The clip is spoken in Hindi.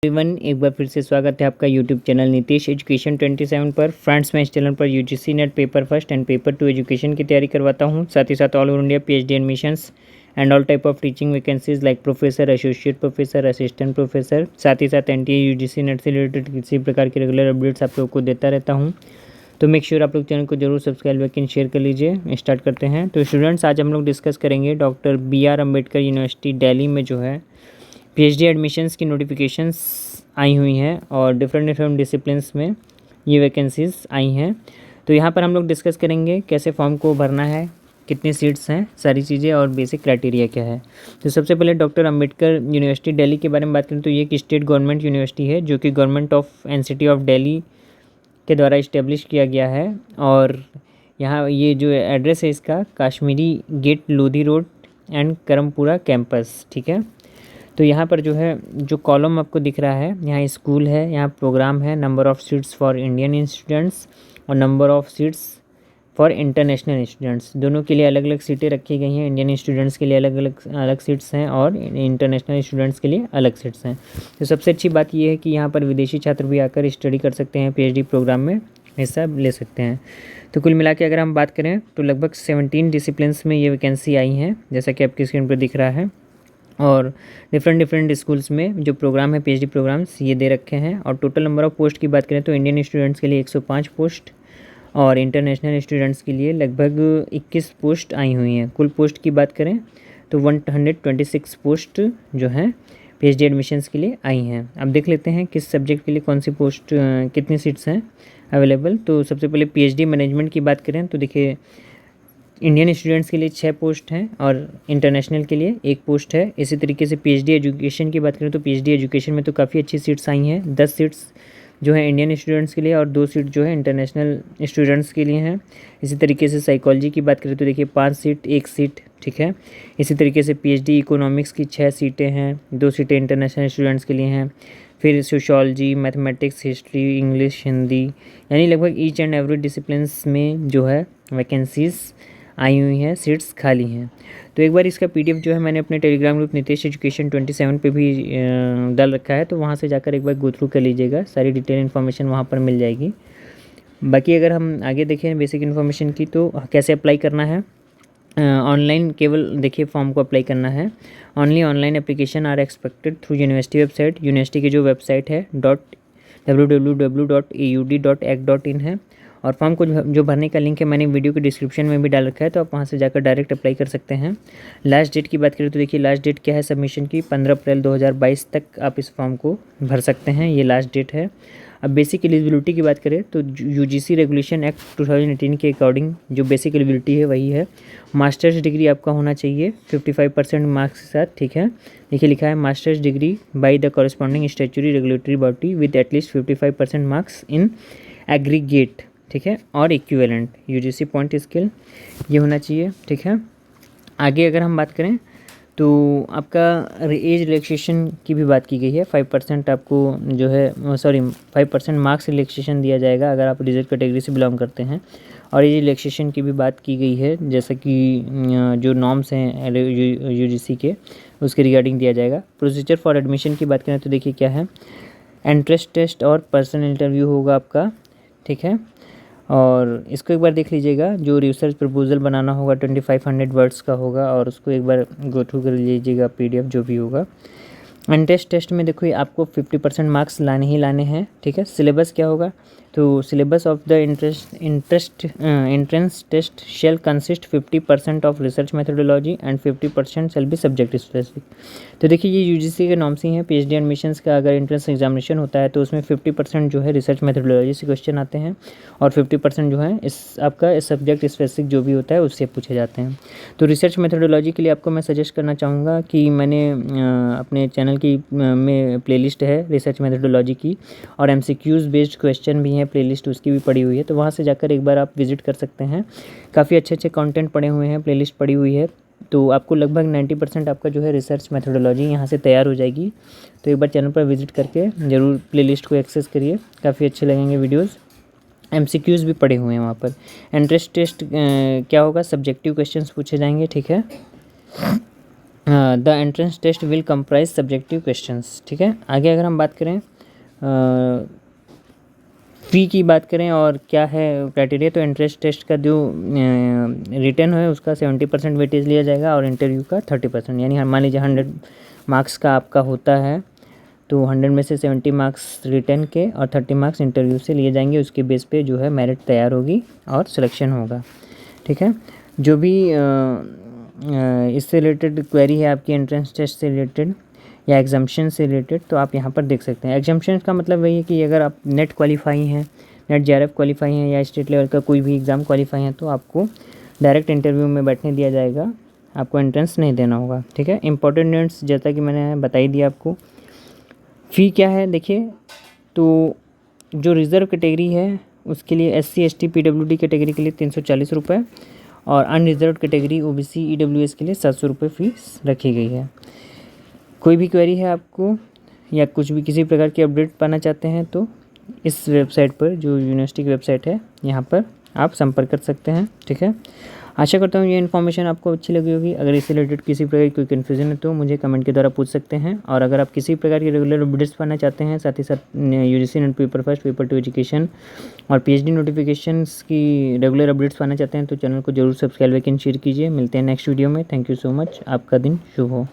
एवरीवन, एक बार फिर से स्वागत है आपका यूट्यूब चैनल नीतीश एजुकेशन 27 पर। फ्रेंड्स, मैं इस चैनल पर UGC net paper first and paper 2 education की तैयारी करवाता हूं। साथ ही साथ all over India PhD admissions and all type of teaching vacancies like professor, associate professor, assistant professor. साथ ही साथ एनटीए यूजीसी नेट से रिलेटेड किसी प्रकार के रेगुलर अपडेट्स आप लोग को देता रहता हूँ। तो मेक श्योर आप लोग चैनल को जरूर सब्सक्राइब लाइक एंड शेयर कर लीजिए। स्टार्ट करते हैं। तो स्टूडेंट्स, आज हम लोग डिस्कस करेंगे doctor BR Ambedkar university Delhi में जो है पीएचडी एडमिशन्स की नोटिफिकेशंस आई हुई हैं और डिफरेंट डिसिप्लिन्स में ये वैकेंसीज़ आई हैं। तो यहाँ पर हम लोग डिस्कस करेंगे कैसे फॉर्म को भरना है, कितनी सीट्स हैं, सारी चीज़ें और बेसिक क्राइटेरिया क्या है। तो सबसे पहले डॉक्टर अम्बेडकर यूनिवर्सिटी दिल्ली के बारे में बात करें तो ये एक स्टेट गवर्नमेंट यूनिवर्सिटी है जो कि government of NCT of Delhi के द्वारा इस्टेब्लिश किया गया है। और यहाँ ये जो एड्रेस है इसका Kashmiri gate, Lodhi road and Karampura campus, ठीक है। तो यहाँ पर जो है जो कॉलम आपको दिख रहा है, यहाँ स्कूल है, यहाँ प्रोग्राम है, number of seats for Indian students और number of seats for international students. दोनों के लिए अलग अलग सीटें रखी गई हैं। इंडियन स्टूडेंट्स के लिए अलग सीट्स हैं और इंटरनेशनल स्टूडेंट्स के लिए अलग सीट्स हैं। तो सबसे अच्छी बात यह है कि यहाँ पर विदेशी छात्र भी आकर स्टडी कर सकते हैं, पीएचडी प्रोग्राम में हिस्सा ले सकते हैं। तो कुल मिला के अगर हम बात करें तो लगभग 17 डिसिप्लिन्स में ये वैकेंसी आई हैं, जैसा कि आपकी स्क्रीन पर दिख रहा है। और डिफरेंट स्कूल्स में जो प्रोग्राम है पीएचडी प्रोग्राम्स ये दे रखे हैं। और टोटल नंबर ऑफ़ पोस्ट की बात करें तो इंडियन स्टूडेंट्स के लिए 105 पोस्ट और इंटरनेशनल स्टूडेंट्स के लिए लगभग 21 पोस्ट आई हुई हैं। कुल पोस्ट की बात करें तो 126 पोस्ट जो हैं पीएचडी एडमिशन्स के लिए आई हैं। अब देख लेते हैं किस सब्जेक्ट के लिए कौन सी पोस्ट, कितनी सीट्स हैं अवेलेबल। तो सबसे पहले पीएचडी मैनेजमेंट की बात करें तो देखिए इंडियन स्टूडेंट्स के लिए 6 पोस्ट हैं और इंटरनेशनल के लिए 1 पोस्ट है। इसी तरीके से पीएचडी एजुकेशन की बात करें तो पीएचडी एजुकेशन में तो काफ़ी अच्छी सीट्स आई हैं। 10 सीट्स जो है इंडियन स्टूडेंट्स के लिए और 2 सीट जो है इंटरनेशनल स्टूडेंट्स के लिए हैं। इसी तरीके से साइकोलॉजी की बात करें तो देखिए 5 सीट 1 सीट, ठीक है। इसी तरीके से पीएचडी इकोनॉमिक्स की 6 सीटें हैं, 2 सीटें इंटरनेशनल स्टूडेंट्स के लिए हैं। फिर sociology, mathematics, history, English, Hindi, यानी लगभग ईच एंड एवरी डिसिप्लिन्स में जो है वैकेंसीज़ आई हुई हैं, सीट्स खाली हैं। तो एक बार इसका पीडीएफ जो है मैंने अपने टेलीग्राम ग्रुप नीतीश एजुकेशन 27 पे भी डाल रखा है, तो वहाँ से जाकर एक बार गो थ्रू कर लीजिएगा। सारी डिटेल इन्फॉर्मेशन वहाँ पर मिल जाएगी। बाकी अगर हम आगे देखें बेसिक इन्फॉर्मेशन की तो कैसे अप्लाई करना है, ऑनलाइन केवल देखिए फॉर्म को अप्लाई करना है। Only online application are expected through university website. University की जो वेबसाइट है www.aud.ac.in है। और फॉर्म को जो भरने का लिंक है मैंने वीडियो के डिस्क्रिप्शन में भी डाल रखा है, तो आप वहाँ से जाकर डायरेक्ट अप्लाई कर सकते हैं। लास्ट डेट की बात करें तो देखिए लास्ट डेट क्या है सबमिशन की, 15 अप्रैल 2022 तक आप इस फॉर्म को भर सकते हैं, ये लास्ट डेट है। अब बेसिक एलिजिबिलिटी की बात करें तो यूजीसी रेगुलेशन एक्ट 2018 के अकॉर्डिंग जो बेसिक एलिजिबिलिटी है वही है, मास्टर्स डिग्री आपका होना चाहिए 55% मार्क्स के साथ, ठीक है। देखिए लिखा है masters degree by the corresponding statutory regulatory body with at least 55% marks in aggregate, ठीक है, और इक्विवेलेंट यूजीसी पॉइंट स्केल ये होना चाहिए, ठीक है। आगे अगर हम बात करें तो आपका एज रिलैक्सेशन की भी बात की गई है। 5% आपको जो है 5% मार्क्स रिलैक्सेशन दिया जाएगा अगर आप रिजर्व कैटेगरी से बिलोंग करते हैं। और एज रिलैक्सेशन की भी बात की गई है, जैसा कि जो नॉर्म्स हैं यूजीसी के उसके रिगार्डिंग दिया जाएगा। प्रोसीजर फॉर एडमिशन की बात करें तो देखिए क्या है, एंट्रेंस टेस्ट और पर्सनल इंटरव्यू होगा आपका, ठीक है। और इसको एक बार देख लीजिएगा, जो रिसर्च प्रपोजल बनाना होगा 2500 वर्ड्स का होगा और उसको एक बार गो थ्रू कर लीजिएगा पीडीएफ जो भी होगा। एंट्रेंस टेस्ट में देखो आपको 50% मार्क्स लाने ही लाने हैं, ठीक है। सिलेबस क्या होगा तो syllabus of the entrance test shall consist 50% of research methodology and 50% shall be subject specific. तो देखिए ये यूजीसी के नॉर्म्स ही हैं। पीएचडी एडमिशन्स का अगर एंट्रेंस एग्जामिनेशन होता है तो उसमें 50% जो है रिसर्च मेथोडोलॉजी से क्वेश्चन आते हैं और 50% जो है इस आपका सब्जेक्ट स्पेसिफिक जो भी होता है उससे पूछे जाते हैं। तो रिसर्च मेथोडोलॉजी के लिए आपको मैं सजेस्ट करना चाहूँगा कि मैंने अपने चैनल की में प्लेलिस्ट है रिसर्च मेथोडोलॉजी की और एमसीक्यूज़ बेस्ड क्वेश्चन भी हैं प्लेलिस्ट, उसकी भी पड़ी हुई है, तो वहाँ से जाकर एक बार आप विजिट कर सकते हैं। काफ़ी अच्छे कंटेंट पड़े हुए हैं, प्लेलिस्ट पड़ी हुई है, तो आपको लगभग 90% आपका जो है रिसर्च मेथोडोलॉजी यहाँ से तैयार हो जाएगी। तो एक बार चैनल पर विजिट करके ज़रूर प्लेलिस्ट को एक्सेस करिए, काफ़ी अच्छे लगेंगे वीडियोज़। एमसीक्यूज़ भी पड़े हुए हैं वहाँ पर। एंट्रेंस टेस्ट क्या होगा, सब्जेक्टिव क्वेश्चंस पूछे जाएंगे, ठीक है। The entrance test will comprise subjective questions. ठीक है, आगे अगर हम बात करें फ़ी की बात करें और क्या है क्राइटेरिया, तो एंट्रेंस टेस्ट का जो रिटर्न है उसका 70% वेटेज लिया जाएगा और इंटरव्यू का 30%। यानी मान लीजिए 100 मार्क्स का आपका होता है तो 100 में से 70 मार्क्स रिटर्न के और 30 मार्क्स इंटरव्यू से लिए जाएंगे। उसके बेस पे जो है मेरिट तैयार होगी और सिलेक्शन होगा। ठीक है, जो भी इससे रिलेटेड क्वेरी है आपकी एंट्रेंस टेस्ट से रिलेटेड या एग्जाम्पशन से रिलेटेड, तो आप यहाँ पर देख सकते हैं। एग्जाम्पशन का मतलब वही है कि अगर आप नेट क्वालिफाई हैं, नेट JRF क्वालिफाई हैं या स्टेट लेवल का कोई भी एग्ज़ाम क्वालिफाई हैं, तो आपको डायरेक्ट इंटरव्यू में बैठने दिया जाएगा, आपको एंट्रेंस नहीं देना होगा। ठीक है, इंपॉर्टेंट डेट्स जैसा कि मैंने बताई दिया आपको। फ़ी क्या है देखिए, तो जो रिज़र्व कैटेगरी है उसके लिए SC ST PWD कैटेगरी के लिए 340 रुपये और अनरिजर्व कैटेगरी OBC EWS के लिए 700 रुपये फ़ीस रखी गई है। कोई भी क्वेरी है आपको या कुछ भी किसी प्रकार की अपडेट पाना चाहते हैं तो इस वेबसाइट पर, जो यूनिवर्सिटी की वेबसाइट है, यहाँ पर आप संपर्क कर सकते हैं। ठीक है, आशा करता हूँ ये इन्फॉर्मेशन आपको अच्छी लगी होगी। अगर इससे रिलेटेड किसी प्रकार की कोई कन्फ्यूजन है तो मुझे कमेंट के द्वारा पूछ सकते हैं। और अगर आप किसी प्रकार की रेगुलर अपडेट्स पाना चाहते हैं, साथ ही साथ UGC net paper first, paper 2 education और PhD नोटिफिकेशंस की रेगुलर अपडेट्स पाना चाहते हैं तो चैनल को जरूर सब्सक्राइब लाइक एंड शेयर कीजिए। मिलते हैं नेक्स्ट वीडियो में। Thank you so much. आपका दिन शुभ हो।